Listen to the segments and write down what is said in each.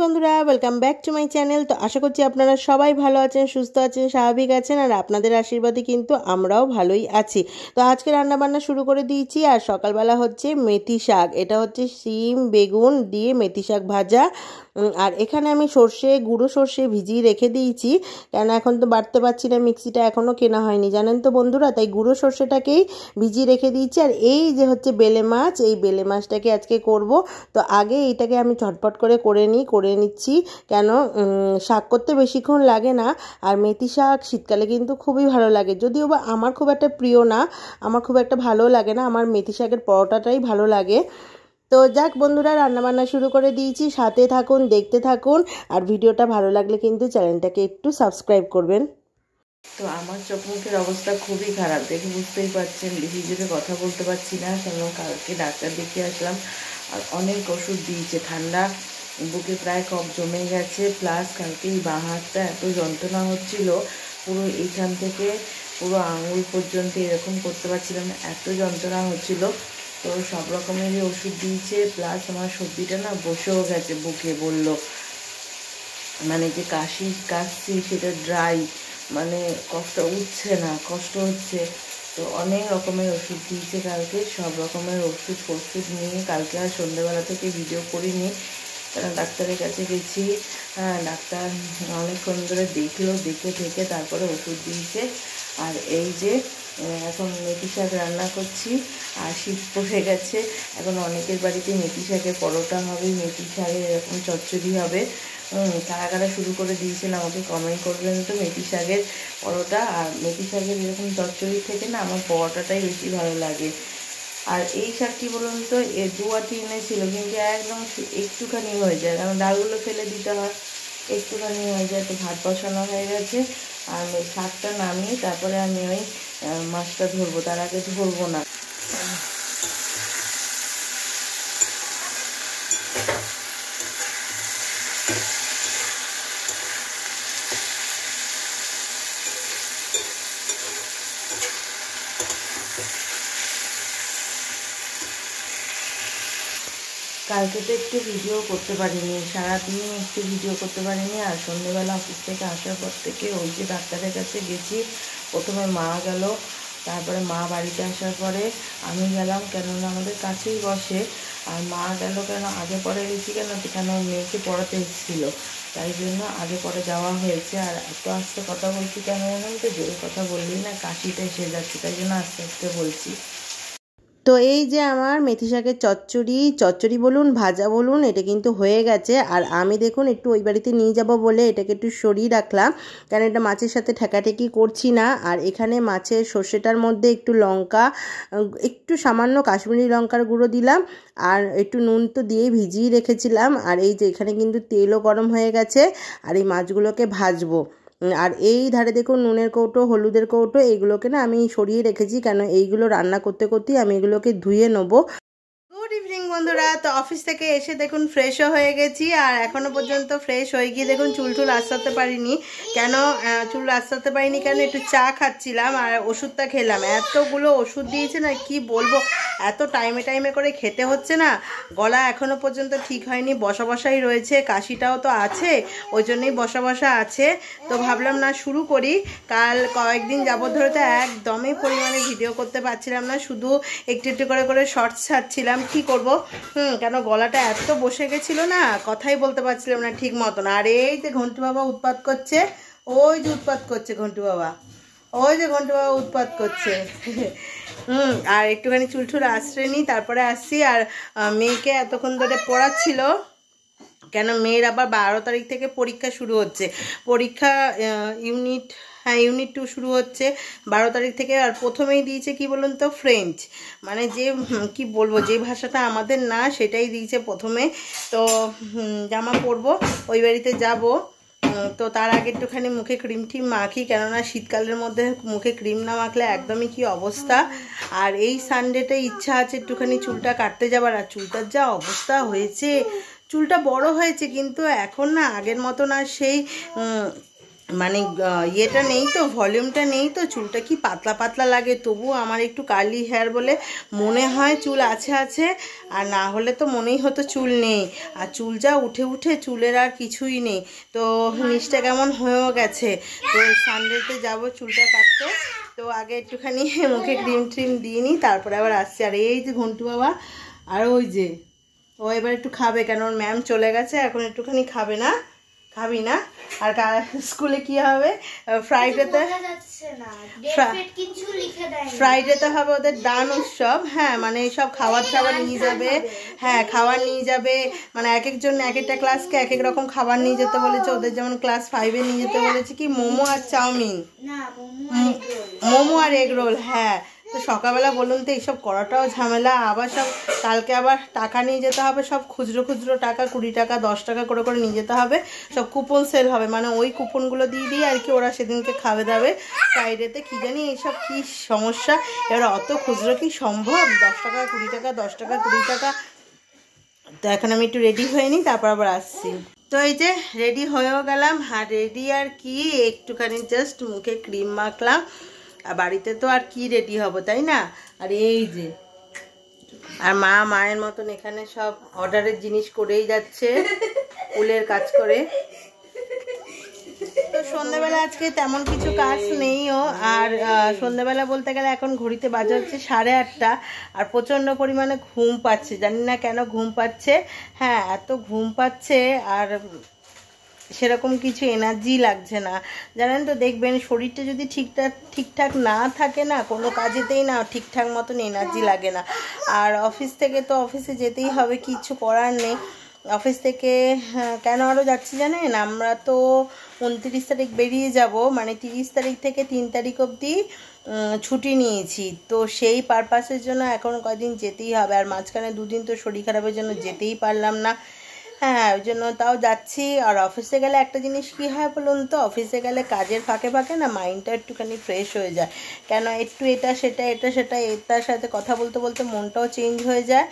বন্ধুরা, welcome back to my channel. তো আশা করছি আপনারা সবাই ভালো আছেন, সুস্থ আছেন, স্বাভাবিক আছেন, আর আপনাদের আশীর্বাদে কিন্তু আমরাও ভালোই আছি। তো আজকে রান্নাবান্না শুরু করে দিয়েছি। আর সকালবেলা হচ্ছে মেথি শাক, এটা হচ্ছে শিম বেগুন দিয়ে মেথি শাক ভাজা। আর এখানে আমি গুঁড়ো সর্ষে ভিজিয়ে রেখে দিয়েছি, কেন এখন তো বাটতে পারছি না, মিক্সিটা এখনও কেনা হয়নি জানেন তো বন্ধুরা, তাই গুঁড়ো সর্ষেটাকেই ভিজিয়ে রেখে দিয়েছি। আর এই যে হচ্ছে বেলে মাছ, এই বেলে মাছটাকে আজকে করব। তো আগে এইটাকে আমি ঝটপট করে নিচ্ছি, কেন শাক করতে বেশিক্ষণ লাগে না। আর মেথি শাক শীতকালে কিন্তু খুবই ভালো লাগে, যদিও বা আমার খুব একটা প্রিয় না, আমার খুব একটা ভালো লাগে না, আমার মেথি শাকের পরোটাটাই ভালো লাগে। তো যাক বন্ধুরা, রান্নাবান্না শুরু করে দিয়েছি, সাথে থাকুন, দেখতে থাকুন। আর ভিডিওটা ভালো লাগলে কিন্তু চ্যানেলটাকে একটু সাবস্ক্রাইব করবেন। তো আমার চোখ মুখের অবস্থা খুবই খারাপ, দেখে বুঝতেই পারছেন, বেশি জোরে কথা বলতে পারছি না, কেন কালকে ডাক্তার দেখিয়ে আসলাম। আর অনেক ওষুধ দিয়েছে, ঠান্ডা বুকে প্রায় কফ জমে গেছে, প্লাস কালকে এই বাঁ হাতটা এত যন্ত্রণা হচ্ছিল, পুরো এইখান থেকে পুরো আঙুল পর্যন্ত এরকম করতে পারছিলাম না, এত যন্ত্রণা হচ্ছিল। তো সব রকমেরই ওষুধ দিয়েছে, প্লাস আমার সর্দিটা না বসেও গেছে বুকে, বলল মানে যে কাশছি সেটা ড্রাই, মানে কষ্ট উঠছে না, কষ্ট হচ্ছে। তো অনেক রকমের ওষুধ দিয়েছে কালকে, সব রকমের ওষুধ নিয়ে কালকে আর সন্ধ্যেবেলা থেকে ভিডিও করিনি, কারণ ডাক্তারের কাছে গেছি। ডাক্তার অনেকক্ষণ ধরে দেখে থেকে তারপরে ওষুধ দিয়েছে। আর এই যে এখন মেথি শাক রান্না করছি, আর শীত পড়ে গেছে, এখন অনেকের বাড়িতে মেথি শাকের পরোটা হবে, মেথি শাকের এরকম চচ্চড়ি হবে। কারা কারা শুরু করে দিয়েছেন আমাকে কমেন্ট করবেন তো, মেথি শাকের পরোটা আর মেথি শাকের এরকম চচ্চড়ির থেকে না আমার পরোটাটাই বেশি ভালো লাগে। আর এই শাকটি বলুন তো, দু আটি এনেছিল, কিন্তু একদম একটুখানি হয়ে যায়, কারণ ডালগুলো ফেলে দিতে হয়, একটুখানি হয়ে যায়। তো ভাত বসানো হয়ে গেছে, আর শাকটা নামিয়ে তারপরে আমি ওই মাছটা ধরবো, তার আগে ধরবো না। কালকে তো একটু ভিডিও করতে পারিনি, সারাদিন একটু ভিডিও করতে পারিনি। আর সন্ধ্যেবেলা অফিস থেকে আসার পর থেকে ওই যে ডাক্তারের কাছে গেছি, প্রথমে মা গেল, তারপরে মা বাড়িতে আসার পরে আমি গেলাম, কেননা আমাদের কাছেই বসে। আর মা গেল কেন, আগে পরে গেছি কেন মেয়েকে পড়াতে এসেছিলো, তাই জন্য আগে পরে যাওয়া হয়েছে। আর এত আস্তে কথা বলছি কেন জানেন তো, জোরে কথা বললেই না কাশিটা এসে যাচ্ছে, তাই জন্য আস্তে আস্তে বলছি। তো এই যে আমার মেথি শাকের চচ্চড়ি বলুন, ভাজা বলুন, এটা কিন্তু হয়ে গেছে। আর আমি দেখুন একটু ওই বাড়িতে নিয়ে যাব বলে এটাকে একটু সরিয়ে রাখলাম, কারণ এটা মাছের সাথে ঠেকাঠেকি করছি না। আর এখানে মাছের সর্ষেটার মধ্যে একটু লঙ্কা, একটু সামান্য কাশ্মীরি লঙ্কার গুঁড়ো দিলাম, আর একটু নুন তো দিয়ে ভিজিয়ে রেখেছিলাম। আর এই যে এখানে কিন্তু তেলও গরম হয়ে গেছে, আর এই মাছগুলোকে ভাজবো। আর এই ধারে দেখুন নুনের কৌটো, হলুদের কৌটো, এইগুলোকে না আমি সরিয়ে রেখেছি, কেন এইগুলো রান্না করতে করতেই আমি এগুলোকে ধুয়ে নেবো। গুড ইভিনিং বন্ধুরা, তো অফিস থেকে এসে দেখুন ফ্রেশও হয়ে গেছি। আর এখনও পর্যন্ত ফ্রেশ হয়ে গিয়ে দেখুন চুল আঁচড়াতে পারিনি, কেন একটু চা খাচ্ছিলাম আর ওষুধটা খেলাম। এতগুলো ওষুধ দিয়েছে না, কি বলবো, এত টাইমে করে খেতে হচ্ছে না, গলা এখনও পর্যন্ত ঠিক হয়নি, বসাই রয়েছে, কাশিটাও তো আছে, ওই জন্যই বসা আছে। তো ভাবলাম না শুরু করি। কাল কয়েকদিন যাবত ধরে তো একদমই পরিমাণে ভিডিও করতে পারছিলাম না, শুধু একটু করে শর্টস ছাড়ছিলাম। কি করব, কেন গলাটা এত বসে গেছিলো না, কথাই বলতে পারছিলাম না ঠিক মতন। আর এই যে ঘন্টু বাবা উৎপাত করছে, ওই যে উৎপাত করছে ঘন্টু বাবা উৎপাত করছে। আর একটুখানি চুল আশ্রয় নিই, তারপরে আসছি। আর মেয়েকে এতক্ষণ ধরে পড়াচ্ছিল, কেন মেয়ের আবার 12 তারিখ থেকে পরীক্ষা শুরু হচ্ছে, ইউনিট 2 শুরু হচ্ছে 12 তারিখ থেকে। আর প্রথমেই দিয়েছে কি বলুন তো, ফ্রেঞ্চ, মানে যে কি বলবো, যে ভাষাটা আমাদের না সেটাই দিয়েছে প্রথমে। তো জামা পরবো, ওই বাড়িতে যাব, তো তার আগে একটুখানি মুখে ক্রিম মাখি, কেননা শীতকালের মধ্যে মুখে ক্রিম না মাখলে একদমই কি অবস্থা। আর এই সানডেতে ইচ্ছা আছে একটুখানি চুলটা কাটতে যাবার, আর চুলটার যা অবস্থা হয়েছে, চুলটা বড় হয়েছে কিন্তু এখন না আগের মতন আর সেই মানে ইয়েটা নেই তো, ভলিউমটা নেই তো, চুলটা কি পাতলা পাতলা লাগে। তবু আমার একটু কার্লি হেয়ার বলে মনে হয় চুল আছে আছে, আর না হলে তো মনেই হতো চুল নেই। আর চুল যা উঠে উঠে চুলের আর কিছুই নেই। তো নিচটা কেমন হয়েও গেছে। তো সানডেতে যাব চুলটা কাটতে। তো আগে একটুখানি মুখে ক্রিম ট্রিম দিয়ে নিই, তারপরে আবার আসছি। আর এই যে ঘন্টু বাবা, আর ওই যে ও এবার একটু খাবে, কেন ওর ম্যাম চলে গেছে, এখন একটুখানি খাবে না, খাবি না। আর স্কুলে কি হবে, ফ্রাইডেতে ফ্রাইডেতে হবে ওদের দান উৎসব। হ্যাঁ মানে সব খাবার খাবার নিয়ে যাবে। হ্যাঁ খাবার নিয়ে যাবে, মানে এক একজন এক একটা ক্লাসকে এক এক রকম খাবার নিয়ে যেতে বলেছে। ওদের যেমন ক্লাস 5-এ নিয়ে যেতে বলেছে কি মোমো আর চাউমিন, মোমো আর এগ রোল। হ্যাঁ তো সকালবেলা বলুন তো এইসব করাটাও ঝামেলা। আবার সব কালকে আবার টাকা নিয়ে যেতে হবে, সব খুচরো খুচরো টাকা, 20 টাকা 10 টাকা করে করে নিয়ে যেতে হবে। সব কুপন সেল হবে, মানে ওই কুপনগুলো দিয়ে দিয়ে আর কি ওরা সেদিনকে খাবে দাবে ফ্রাইডেতে। কী জানি এইসব কী সমস্যা। এবার অত খুচরো কি সম্ভব, 10 টাকা 20 টাকা 10 টাকা 20 টাকা। তো এখন আমি একটু রেডি হয়ে নিই, তারপর আবার আসছি। তো এই যে রেডি হয়েও গেলাম। আর রেডি আর কি, একটুখানি জাস্ট মুখে ক্রিম মাখলাম। আর বাড়িতে তো আর কি রেডি হব, তাই না। আর এই যে আর মায়ের মতন এখানে সব অর্ডারের জিনিস করেই যাচ্ছে, উলের কাজ করে। তো সন্ধ্যাবেলা আজকে তেমন কিছু কাজ নেইও। আর সন্ধ্যাবেলা বলতে গেলে এখন ঘড়িতে বাজে হচ্ছে 8:30। আর প্রচণ্ড পরিমাণে ঘুম পাচ্ছে, জানি না কেন ঘুম পাচ্ছে। হ্যাঁ এত ঘুম পাচ্ছে, আর সেরকম কিছু এনার্জি লাগছে না। জানেন তো, দেখবেন শরীরটা যদি ঠিকঠাক না থাকে না, কোনো কাজেতেই না ঠিকঠাক মতন এনার্জি লাগে না। আর অফিস থেকে তো অফিসে যেতেই হবে, কিছু করার নেই। অফিস থেকে কেন আরও যাচ্ছি জানেন, আমরা তো 29 তারিখ বেরিয়ে যাব, মানে 30 তারিখ থেকে 3 তারিখ অবধি ছুটি নিয়েছি। তো সেই পারপাসের জন্য এখন কদিন যেতেই হবে। আর মাঝখানে 2 দিন তো শরীর খারাপের জন্য যেতেই পারলাম না। হ্যাঁ ওই জন্য তাও যাচ্ছি। আর অফিসে গেলে একটা জিনিস কী হয় বলুন তো, অফিসে গেলে কাজের ফাঁকে ফাঁকে না মাইন্ডটা একটুখানি ফ্রেশ হয়ে যায়। কেন একটু এটা সেটা এটার সাথে কথা বলতে বলতে মনটাও চেঞ্জ হয়ে যায়,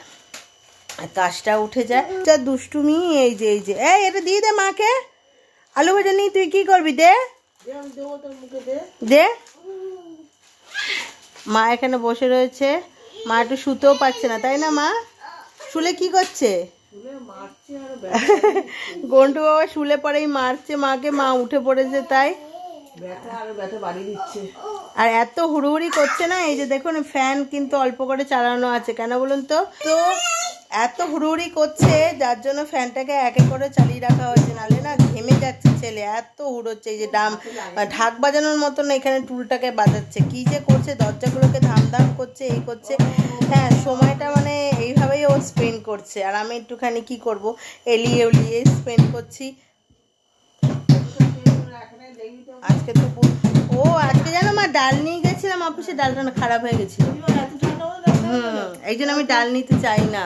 কাজটা উঠে যায়। যা দুষ্টুমি। এই যে এটা দিয়ে দে মাকে। আলু ভাজা নিয়ে তুই কি করবি, দে দে। মা এখানে বসে রয়েছে, মা একটু শুতেও পারছে না, তাই না মা? শুলে কি করছে? গন্টু বাবা শুলে পরেই মারছে মাকে, মা উঠে পড়েছে তাই। আর এত হুড়ুহুড়ি করছে না, এই যে দেখুন ফ্যান কিন্তু অল্প করে চালানো আছে। কেন বলুন তো, এত হুড়ুহুড়ি করছে যার জন্য ফ্যানটাকে এক এক করে চালিয়ে রাখা হয়েছে, নাহলে না ঘেমে যাচ্ছে ছেলে, এত হুড়োচ্ছে। এই যে ঢাক বাজানোর মতন এখানে টুলটাকে বাজাচ্ছে, কি যে করছে, দরজাগুলোকে ধাম করছে, এই করছে। হ্যাঁ সময়টা মানে এইভাবেই ও স্পেন্ড করছে। আর আমি একটুখানি কি করব, এলিয়ে উলিয়ে স্পেন্ড করছি। আজকে তো আজকে জানো মা ডাল নিয়ে গেছিলাম অফিসে, ডালটা না খারাপ হয়ে গেছিল। এই জন্য আমি ডাল নিতে চাই না।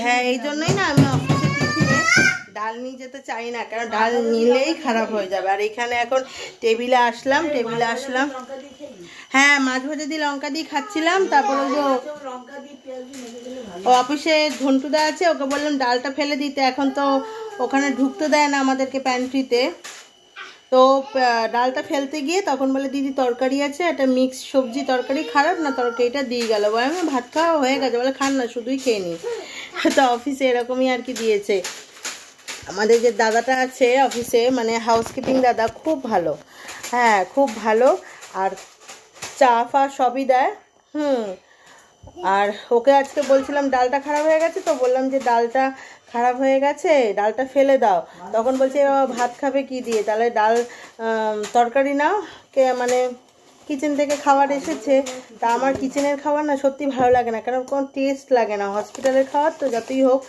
হ্যাঁ এই জন্যই না আমি অফিসে টিফিনে ডাল নিয়ে যেতে চাই না, কারণ ডাল নিলেই খারাপ হয়ে যাবে। আর এখানে এখন টেবিলে আসলাম। হ্যাঁ মাছ ভাজা দিয়ে লঙ্কা দিয়ে খাচ্ছিলাম। তারপরে যে ও অফিসে ঝন্টুদা আছে, ওকে বললাম ডালটা ফেলে দিতে, এখন তো ওখানে ঢুকতে দেয় না আমাদেরকে প্যান্ট্রিতে। তো ডালটা ফেলতে গিয়ে তখন বলে দিদি তরকারি আছে, একটা মিক্স সবজি তরকারি, খারাপ না তরকারিটা দিয়ে গেল। বলে আমি ভাত খাওয়া হয়ে গেছে, বলে খান না শুধুই খেয়ে নি। তো অফিসে এরকমই আর কি দিয়েছে। আমাদের যে দাদাটা আছে অফিসে, মানে হাউসকিপিং দাদা, খুব ভালো। হ্যাঁ খুব ভালো। আর চা ফা সবই দেয়। আর ওকে আজকে বলছিলাম ডালটা খারাপ হয়ে গেছে, তো বললাম যে ডালটা খারাপ হয়ে গেছে, ডালটা ফেলে দাও। তখন বলছে ভাত খাবে কি দিয়ে, তাহলে ডাল তরকারি নাও। মানে কিচেন থেকে খাবার এসেছে, তা আমার কিচেনের খাবার না সত্যি ভালো লাগে না, কারণ কোনো টেস্ট লাগে না। হসপিটালের খাবার তো যতই হোক,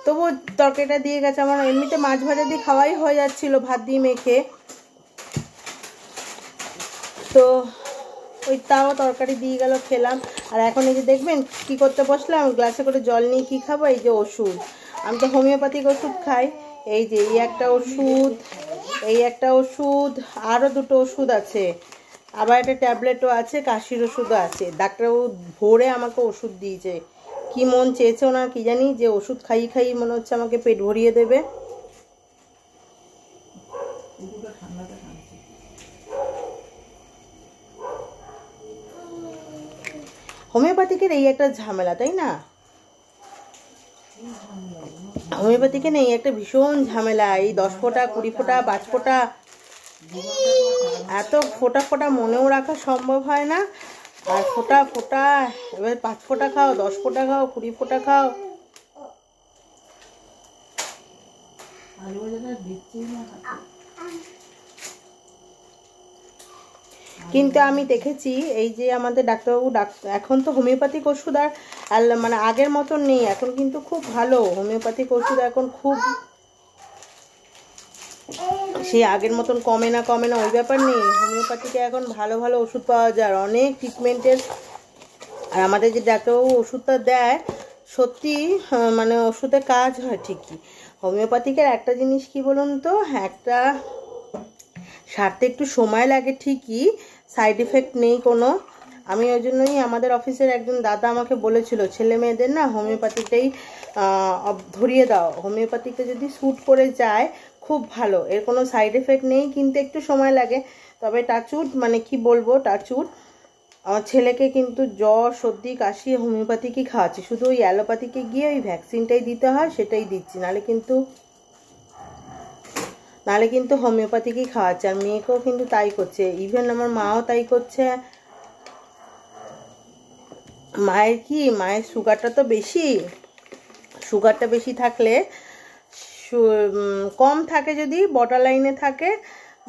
তবু তরকারিটা দিয়ে গেছে। আমার এমনিতে মাছ ভাজা দিয়ে খাওয়াই হয়ে যাচ্ছিলো ভাত দিয়ে মেখে, তো ওই তাও তরকারি দিয়ে গেল, খেলাম। আর এখন এই যে দেখবেন কি করতে বসলাম, গ্লাসে করে জল নিয়ে কি খাবো, এই যে ওষুধ। আমি তো হোমিওপ্যাথিক ওষুধ খাই। এই যে এই একটা ওষুধ, আরও 2টো ওষুধ আছে, আবার একটা ট্যাবলেটও আছে, কাশির ওষুধও আছে। ডাক্তারবাবু ভোরে আমাকে ওষুধ দিয়েছে, কি মন চেয়েছে ওনার কি জানি, যে ওষুধ খাইয়ে মনে হচ্ছে আমাকে পেট ভরিয়ে দেবে। হোমিওপ্যাথিকের এই একটা ঝামেলা, তাই না? হোমিওপ্যাথিকে নেই একটা ভীষণ ঝামেলা, এই 10 ফোঁটা 20 ফোঁটা 5 ফোঁটা, এত ফোঁটা ফোঁটা মনেও রাখা সম্ভব হয় না। আর ফোঁটা ফোঁটা, এবার 5 ফোঁটা খাও, 10 ফোঁটা খাও, 20 ফোঁটা খাও। কিন্তু আমি দেখেছি এই যে আমাদের ডাক্তারবাবু এখন তো হোমিওপ্যাথিক ওষুধ আর মানে আগের মতন নেই, এখন কিন্তু খুব ভালো হোমিওপ্যাথিক ওষুধ, এখন খুব সেই আগের মতন কমে না ওই ব্যাপার নেই। হোমিওপ্যাথিকে এখন ভালো ভালো ওষুধ পাওয়া যায়, অনেক ট্রিটমেন্টের। আর আমাদের যে ডাক্তারবাবু ওষুধটা দেয় সত্যি মানে ওষুধে কাজ হয় ঠিকই। হোমিওপ্যাথিকের একটা জিনিস কি বলুন তো, একটা সারতে একটু সময় লাগে ঠিকই, সাইড এফেক্ট নেই কোনো। আমি ওই জন্যই আমাদের অফিসের একজন দাদা আমাকে বলেছিল ছেলে মেয়েদের না হোমিওপ্যাথিটাই ধরিয়ে দাও, হোমিওপ্যাথিকে যদি স্যুট করে যায় খুব ভালো, এর কোনো সাইড এফেক্ট নেই, কিন্তু একটু সময় লাগে। তবে টাচউড, মানে কি বলবো, টাচউড আমার ছেলেকে কিন্তু জ্বর সর্দি কাশি হোমিওপ্যাথিকই খাওয়াচ্ছি, শুধু ওই অ্যালোপ্যাথিকে গিয়ে ওই ভ্যাকসিনটাই দিতে হয়, সেটাই দিচ্ছি, নাহলে কিন্তু হোমিওপ্যাথিকই খাওয়াচ্ছে। আর মেয়েকেও কিন্তু তাই করছে, ইভেন আমার মাও তাই করছে। মায়ের সুগারটা তো বেশি, সুগারটা বেশি থাকলে কম থাকে, যদি বর্ডার লাইনে থাকে,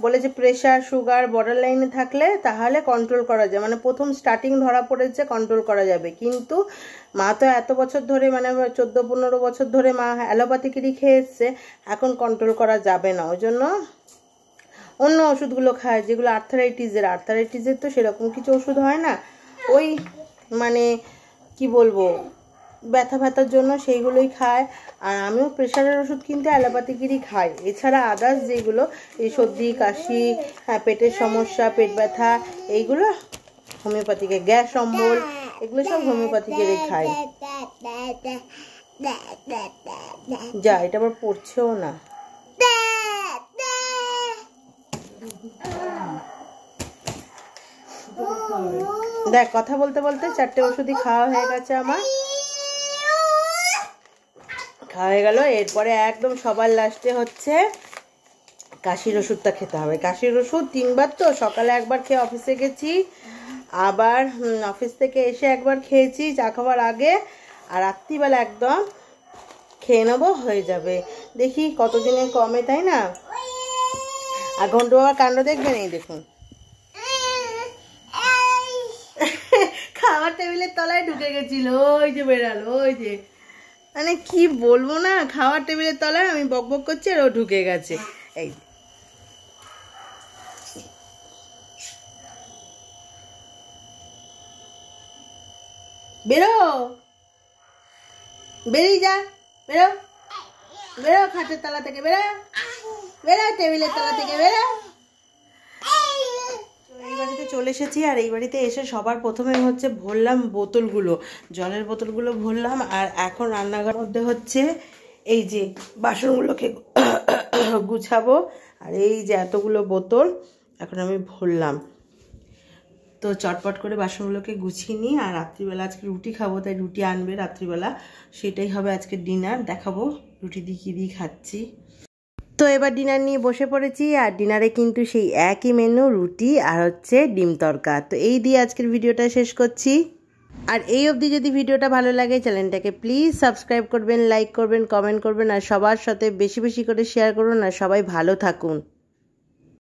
বলে যে প্রেশার সুগার বর্ডার লাইনে থাকলে তাহলে কন্ট্রোল করা যায়, মানে প্রথম স্টার্টিং ধরা পড়েছে কন্ট্রোল করা যাবে। কিন্তু মা তো এত বছর ধরে, মানে 14-15 বছর ধরে মা অ্যালোপ্যাথিকেরই খেয়ে এসছে, এখন কন্ট্রোল করা যাবে না। ওই জন্য অন্য ওষুধগুলো খায়, যেগুলো আর্থারাইটিসের তো সেরকম কিছু ওষুধ হয় না, ওই মানে কি বলবো ব্যথার জন্য সেইগুলোই খায়। আর আমিও প্রেশারের ওষুধ কিন্তু অ্যালোপ্যাথিকেরই খাই, এছাড়া আদার্স যেগুলো এই সর্দি কাশি, পেটের সমস্যা, পেট ব্যথা, এইগুলো হোমিওপ্যাথিকে, গ্যাস অম্বল, এগুলো সব হোমিওপ্যাথিকেরই খাই। যা, এটা আবার পড়ছেও না। দেখ, কথা বলতে বলতে 4টে ওষুধই খাওয়া হয়ে গেছে আমার, খাওয়া হয়ে গেল। এরপরে একদম সবার লাস্টে হচ্ছে কাশির ওষুধটা খেতে হবে। কাশির ওষুধ 3বার, তো সকালে একবার খেয়ে অফিসে গেছি, আবার অফিস থেকে এসে একবার খেয়েছি চা খাওয়ার আগে, আর রাত্রিবেলা একদম খেয়ে নেবো, হয়ে যাবে। দেখি কতদিনে কমে, তাই না? আর ঘন্টু বাবার কাণ্ড দেখবেন, এই দেখুন খাওয়ার টেবিলের তলায় ঢুকে গেছিল, ওই যে বেরালো, ওই যে, মানে কি বলবো না, খাওয়ার টেবিলের তলায় আমি বকবক করছি আর ও ঢুকে গেছে। এই বেরো, বেরিয়ে যা, বেরো বেরো, খাটের তলা থেকে বেরো, টেবিলের তলা থেকে বেরো। এই বাড়িতে চলে এসেছি, আর এই বাড়িতে এসে সবার প্রথমে হচ্ছে ভরলাম বোতলগুলো, জলের বোতলগুলো ভরলাম। আর এখন রান্নাঘর মধ্যে হচ্ছে এই যে বাসনগুলোকে গুছাবো, আর এই যে এতগুলো বোতল এখন আমি ভরলাম। তো চটপট করে বাসনগুলোকে গুছিয়ে নিই। আর রাত্রিবেলা আজকে রুটি খাবো, তাই রুটি আনবে রাত্রিবেলা, সেটাই হবে আজকে ডিনার। দেখাবো রুটি দিয়ে কী দিয়ে খাচ্ছি। তো এবার ডিনার নিয়ে বসে পড়েছি, আর ডিনারে কিন্তু সেই একই মেনু, রুটি আর হচ্ছে ডিম তড়কা। তো এই দিয়ে আজকের ভিডিওটা শেষ করছি। আর এই অবধি যদি ভিডিওটা ভালো লাগে, চ্যানেলটাকে প্লিজ সাবস্ক্রাইব করবেন, লাইক করবেন, কমেন্ট করবেন, আর সবার সাথে বেশি বেশি করে শেয়ার করুন। আর সবাই ভালো থাকুন।